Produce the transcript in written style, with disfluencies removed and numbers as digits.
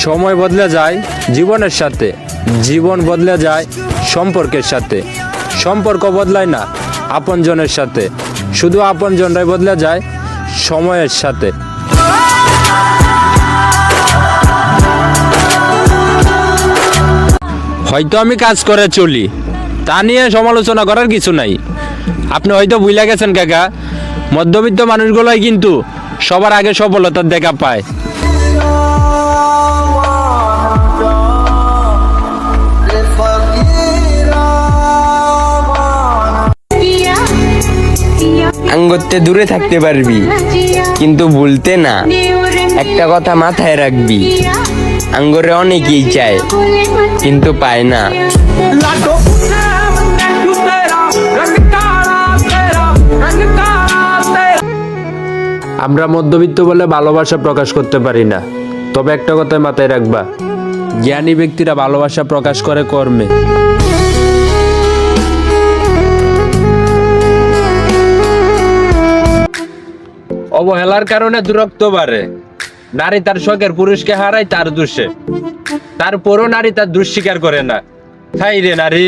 সময় বদলে যায় জীবনের সাথে, জীবন বদলে যায় সম্পর্কের সাথে, সম্পর্ক বদলায় না আপনজনের সাথে, শুধু আপনজনরাই বদলে যায় সময়ের সাথে। হয়তো আমি কাজ করে চলি, তা নিয়ে সমালোচনা করার কিছু নাই। আপনি হয়তো ভুলে গেছেন কাকা, মধ্যবিত্ত মানুষগুলোই কিন্তু সবার আগে সফলতার দেখা পায়। আঙ্গতে দূরে থাকতে পারবি কিন্তু ভুলতে না, একটা কথা মাথায় রাখবি, আঙ্গরে অনেকেই চায় কিন্তু পায় না। আমরা মধ্যবিত্ত বলে ভালোবাসা প্রকাশ করতে পারি না, তবে একটা কথা মাথায় রাখবা, জ্ঞানী ব্যক্তিরা ভালোবাসা প্রকাশ করে কর্মে। অবহেলার কারণে দূরত্ব বাড়ে, নারী তার শখের পুরুষকে হারায় তার দোষে, তারপরও নারী তার দোষ স্বীকার করে না। তাই রে নারী।